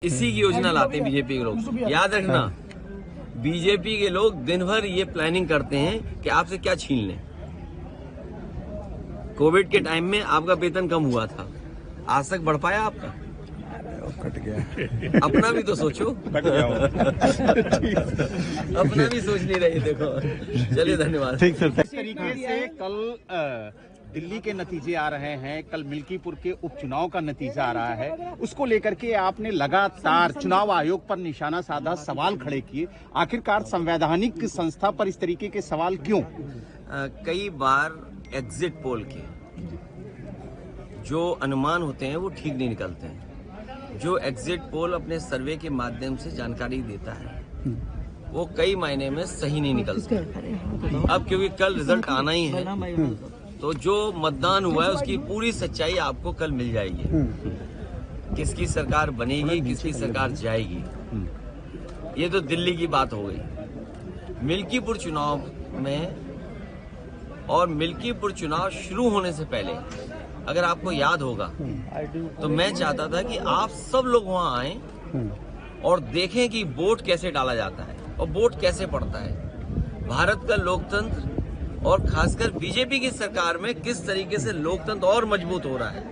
इसी की योजना लाते हैं बीजेपी के लोग। याद रखना, बीजेपी के लोग दिन भर ये प्लानिंग करते हैं कि आपसे क्या छीन लें। कोविड के टाइम में आपका वेतन कम हुआ था, आज तक बढ़ पाया आपका? कट गया। अपना भी तो सोचो। कट गया। अपना भी सोच नहीं रहे, देखो। चलिए, धन्यवाद। ठीक सर। इस तरीके से कल दिल्ली के नतीजे आ रहे हैं, कल मिल्कीपुर के उपचुनाव का नतीजा आ रहा है, उसको लेकर के आपने लगातार चुनाव आयोग पर निशाना साधा, सवाल खड़े किए। आखिरकार संवैधानिक संस्था पर इस तरीके के सवाल क्यों? कई बार एग्जिट पोल के जो अनुमान होते हैं वो ठीक नहीं निकलते हैं। जो एग्जिट पोल अपने सर्वे के माध्यम से जानकारी देता है वो कई मायने में सही नहीं निकलते। अब क्योंकि कल रिजल्ट आना ही है, तो जो मतदान हुआ है उसकी पूरी सच्चाई आपको कल मिल जाएगी। किसकी सरकार बनेगी, किसकी सरकार जाएगी, ये तो दिल्ली की बात हो गई। मिल्कीपुर चुनाव में और मिल्कीपुर चुनाव शुरू होने से पहले अगर आपको याद होगा तो मैं चाहता था कि आप सब लोग वहां आएं और देखें कि वोट कैसे डाला जाता है और वोट कैसे पड़ता है। भारत का लोकतंत्र और खासकर बीजेपी की सरकार में किस तरीके से लोकतंत्र और मजबूत हो रहा है,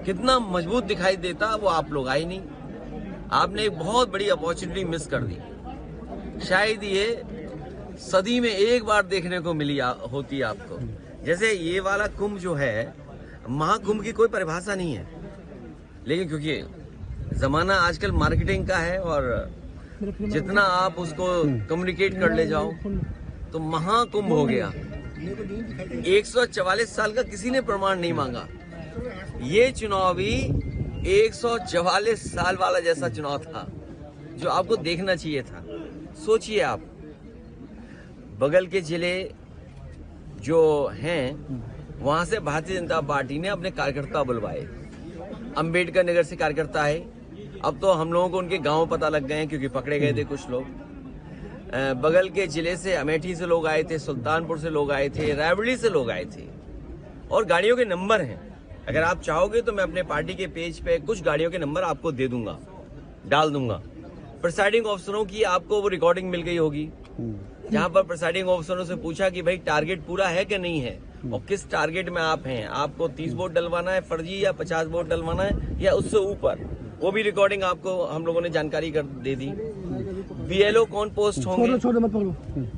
कितना मजबूत दिखाई देता, वो आप लोग आए नहीं। आपने एक बहुत बड़ी अपॉर्चुनिटी मिस कर दी। शायद ये सदी में एक बार देखने को मिली होती आपको। जैसे ये वाला कुंभ जो है, महाकुंभ की कोई परिभाषा नहीं है, लेकिन क्योंकि जमाना आजकल मार्केटिंग का है और जितना आप उसको कम्युनिकेट कर ले जाओ तो महाकुंभ हो गया। 144 साल का किसी ने प्रमाण नहीं मांगा। ये चुनाव भी 144 साल वाला जैसा चुनाव था जो आपको देखना चाहिए था। सोचिए आप, बगल के जिले जो हैं वहां से भारतीय जनता पार्टी ने अपने कार्यकर्ता बुलवाए। अंबेडकर नगर से कार्यकर्ता है, अब तो हम लोगों को उनके गांव पता लग गए हैं क्योंकि पकड़े गए थे कुछ लोग। बगल के जिले से अमेठी से लोग आए थे, सुल्तानपुर से लोग आए थे, रायबरेली से लोग आए थे और गाड़ियों के नंबर हैं। अगर आप चाहोगे तो मैं अपने पार्टी के पेज पे कुछ गाड़ियों के नंबर आपको दे दूंगा, डाल दूंगा। प्रिसाइडिंग ऑफिसरों की आपको वो रिकॉर्डिंग मिल गई होगी जहां पर प्रिसाइडिंग ऑफिसरों से पूछा कि भाई टारगेट पूरा है कि नहीं है और किस टारगेट में आप हैं, आपको 30 वोट डलवाना है फर्जी या 50 वोट डलवाना है या उससे ऊपर, वो भी रिकॉर्डिंग आपको हम लोगों ने जानकारी कर दे दी। बीएलओ कौन पोस्ट होंगे,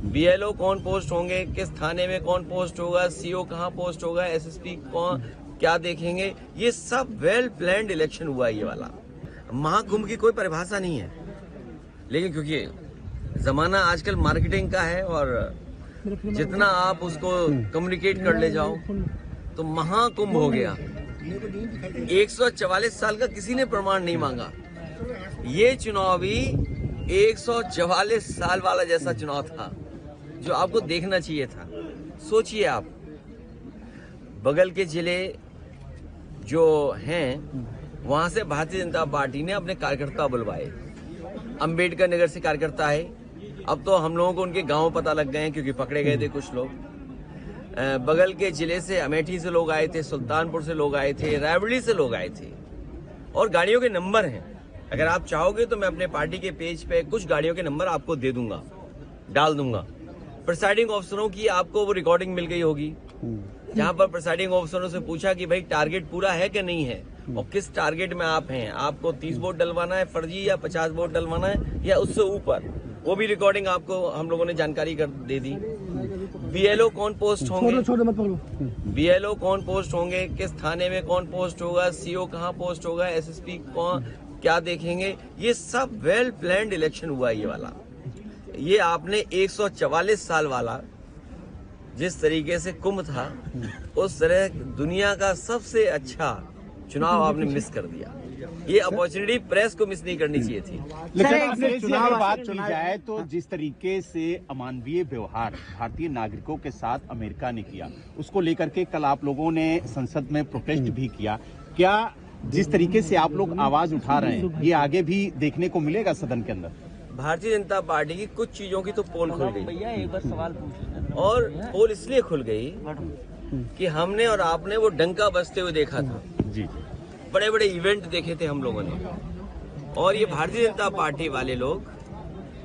बीएलओ कौन पोस्ट होंगे, किस थाने में कौन पोस्ट होगा, सीओ कहाँ पोस्ट होगा, एसएसपी कौन क्या देखेंगे, ये सब वेल प्लान्ड इलेक्शन हुआ है। ये वाला महाकुंभ की कोई परिभाषा नहीं है, लेकिन क्योंकि जमाना आजकल मार्केटिंग का है और जितना आप उसको कम्युनिकेट कर ले जाओ तो महाकुंभ हो गया। 144 साल का किसी ने प्रमाण नहीं मांगा। ये चुनाव भी 144 साल वाला जैसा चुनाव था जो आपको देखना चाहिए था। सोचिए आप, बगल के जिले जो हैं वहां से भारतीय जनता पार्टी ने अपने कार्यकर्ता बुलवाए। अंबेडकर नगर से कार्यकर्ता है, अब तो हम लोगों को उनके गांव पता लग गए हैं क्योंकि पकड़े गए थे कुछ लोग। बगल के जिले से अमेठी से लोग आए थे, सुल्तानपुर से लोग आए थे, रायबरेली से लोग आए थे और गाड़ियों के नंबर हैं। अगर आप चाहोगे तो मैं अपने पार्टी के पेज पे कुछ गाड़ियों के नंबर आपको दे दूंगा, डाल दूंगा। प्रिसाइडिंग ऑफिसरों की आपको वो रिकॉर्डिंग मिल गई होगी जहां पर प्रिसाइडिंग ऑफिसरों से पूछा कि भाई टारगेट पूरा है कि नहीं है और किस टारगेट में आप हैं, आपको 30 वोट डलवाना है फर्जी या 50 वोट डलवाना है या उससे ऊपर, वो भी रिकॉर्डिंग आपको हम लोगों ने जानकारी कर दे दी। बीएलओ कौन पोस्ट होंगे, बीएलओ कौन पोस्ट होंगे, किस थाने में कौन पोस्ट होगा, सीओ कहाँ पोस्ट होगा, एसएसपी कौन क्या देखेंगे, ये सब वेल प्लान्ड इलेक्शन हुआ है। ये वाला, ये आपने 144 साल वाला जिस तरीके से कुंभ था उस तरह दुनिया का सबसे अच्छा चुनाव आपने मिस कर दिया। ये अपॉर्चुनिटी प्रेस को मिस नहीं करनी चाहिए थी। लेकिन चुनाव बात की जाए तो जिस तरीके से अमानवीय व्यवहार भारतीय नागरिकों के साथ अमेरिका ने किया, उसको लेकर के कल आप लोगों ने संसद में प्रोटेस्ट भी किया। क्या जिस तरीके से आप लोग आवाज उठा रहे हैं ये आगे भी देखने को मिलेगा सदन के अंदर? भारतीय जनता पार्टी की कुछ चीजों की तो पोल खुल गई, एक बार सवाल और पोल इसलिए खुल गई कि हमने और आपने वो डंका बजते हुए देखा था। जी, बड़े बड़े इवेंट देखे थे हम लोगों ने और ये भारतीय जनता पार्टी वाले लोग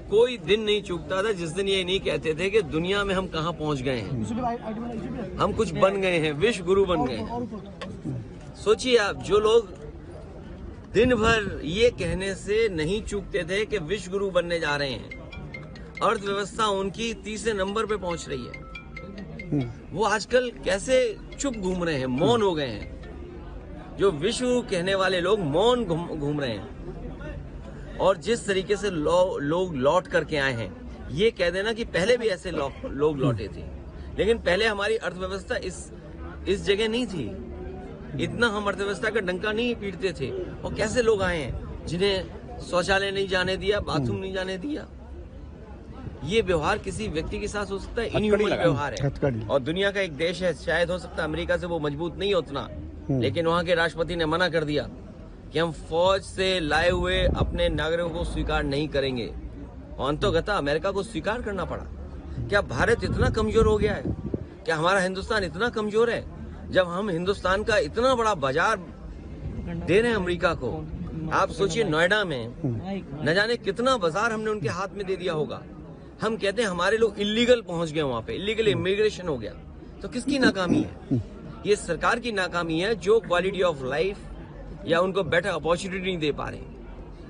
कोई दिन नहीं चूकता था जिस दिन ये नहीं कहते थे कि दुनिया में हम कहां पहुंच गए हैं, हम कुछ बन गए हैं, विश्व गुरु बन गए हैं। सोचिए आप, जो लोग दिन भर ये कहने से नहीं चूकते थे कि विश्व गुरु बनने जा रहे हैं, अर्थव्यवस्था उनकी तीसरे नंबर पे पहुंच रही है, वो आजकल कैसे चुप घूम रहे हैं, मौन हो गए हैं। जो विश्व कहने वाले लोग मौन घूम रहे हैं। और जिस तरीके से लोग लौट करके आए हैं, ये कह देना कि पहले भी ऐसे लोग लौटे थे, लेकिन पहले हमारी अर्थव्यवस्था इस जगह नहीं थी, इतना हम अर्थव्यवस्था का डंका नहीं पीटते थे। और कैसे लोग आए हैं जिन्हें शौचालय नहीं जाने दिया, बाथरूम नहीं जाने दिया। ये व्यवहार किसी व्यक्ति के साथ हो सकता है, इनह्यूमन व्यवहार है। और दुनिया का एक देश है, शायद हो सकता है अमेरिका से वो मजबूत नहीं उतना, लेकिन वहां के राष्ट्रपति ने मना कर दिया कि हम फौज से लाए हुए अपने नागरिकों को स्वीकार नहीं करेंगे। और अंततः अमेरिका को स्वीकार करना पड़ा। क्या भारत इतना कमजोर हो गया है? क्या हमारा हिंदुस्तान इतना कमजोर है? जब हम हिंदुस्तान का इतना बड़ा बाजार दे रहे हैं अमेरिका को। आप सोचिए, नोएडा में न जाने कितना बाजार हमने उनके हाथ में दे दिया होगा। हम कहते हैं हमारे लोग इलीगल पहुंच गए, वहां पे इलीगल इमिग्रेशन हो गया। तो किसकी नाकामी है? ये सरकार की नाकामी है, जो क्वालिटी ऑफ लाइफ या उनको बेटर अपॉर्चुनिटी नहीं दे पा रहे।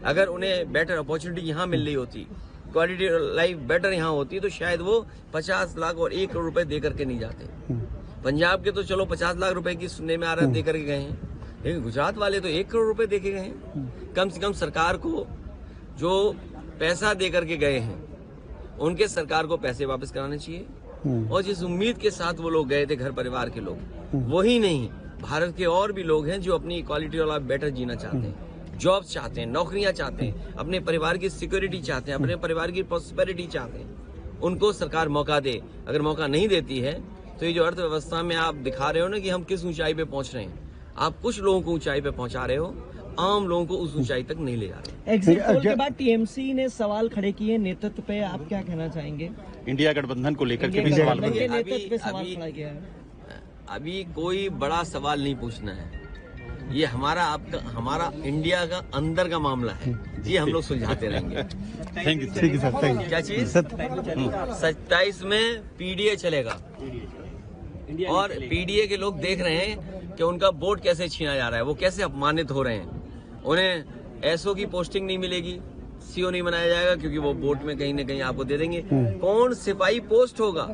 अगर उन्हें बेटर अपॉर्चुनिटी यहाँ मिल रही होती, क्वालिटी लाइफ बेटर यहाँ होती, तो शायद वो 50 लाख और 1 करोड़ रुपए दे करके नहीं जाते। पंजाब के तो चलो 50 लाख रुपए की सुनने में आ रहा है दे करके गए हैं, लेकिन गुजरात वाले तो 1 करोड़ रुपए दे के गए हैं। कम से कम सरकार को जो पैसा दे करके गए हैं, उनके सरकार को पैसे वापस कराने चाहिए। और जिस उम्मीद के साथ वो लोग गए थे, घर परिवार के लोग, वही नहीं, भारत के और भी लोग हैं जो अपनी क्वालिटी वाला बेटर जीना चाहते हैं, जॉब चाहते हैं, नौकरियां चाहते हैं, अपने परिवार की सिक्योरिटी चाहते हैं, अपने परिवार की प्रॉस्पेरिटी चाहते हैं। उनको सरकार मौका दे। अगर मौका नहीं देती है तो ये जो अर्थव्यवस्था में आप दिखा रहे हो ना कि हम किस ऊंचाई पे पहुंच रहे हैं, आप कुछ लोगों को ऊंचाई पे पहुंचा रहे हो, आम लोगों को उस ऊंचाई तक नहीं ले जा रहे। एग्जिट पोल के बाद टीएमसी ने सवाल खड़े किए नेतृत्व पे, आप क्या कहना चाहेंगे? इंडिया गठबंधन को लेकर के भी सवाल गठबंधन के बने। नेतृत्व पे सवाल खड़ा किया है। अभी कोई बड़ा सवाल नहीं पूछना है। ये हमारा इंडिया का अंदर का मामला है, ये हम लोग सुलझाते रहेंगे। थैंक यू, ठीक है सर, थैंक यू। क्या चीज? 27 में पीडीए चलेगा, और पीडीए के लोग देख रहे हैं कि उनका वोट कैसे छीना जा रहा है, वो कैसे अपमानित हो रहे हैं। उन्हें एसओ की पोस्टिंग नहीं मिलेगी, सीओ नहीं बनाया जाएगा, क्योंकि वो वोट में कहीं ना कहीं आपको दे देंगे। कौन सिपाही पोस्ट होगा?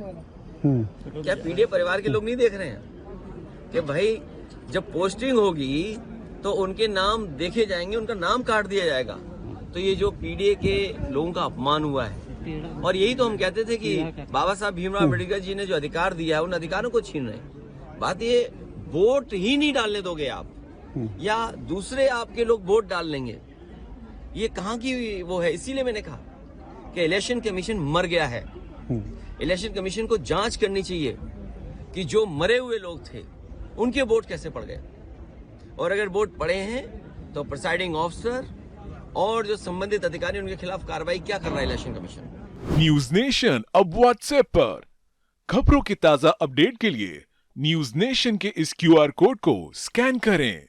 क्या पीडीए परिवार के लोग नहीं देख रहे हैं कि भाई जब पोस्टिंग होगी तो उनके नाम देखे जाएंगे, उनका नाम काट दिया जाएगा। तो ये जो पीडीए के लोगों का अपमान हुआ है, और यही तो हम कहते थे कि बाबा साहब भीमराव अम्बेडकर जी ने जो अधिकार दिया है, उन अधिकारों को छीन रहे हैं। बात ये, वोट ही नहीं डालने दोगे आप, या दूसरे आपके लोग वोट डाल लेंगे, ये कहाँ की वो है? इसीलिए मैंने कहा कि इलेक्शन कमीशन मर गया है। इलेक्शन कमीशन को जांच करनी चाहिए कि जो मरे हुए लोग थे उनके वोट कैसे पड़ गए, और अगर वोट पड़े हैं तो प्रिसाइडिंग ऑफिसर और जो संबंधित अधिकारी उनके खिलाफ कार्रवाई क्या कर रहा है इलेक्शन कमीशन। न्यूज नेशन अब व्हाट्सएप पर खबरों की ताजा अपडेट के लिए न्यूज नेशन के इस क्यूआर कोड को स्कैन करें।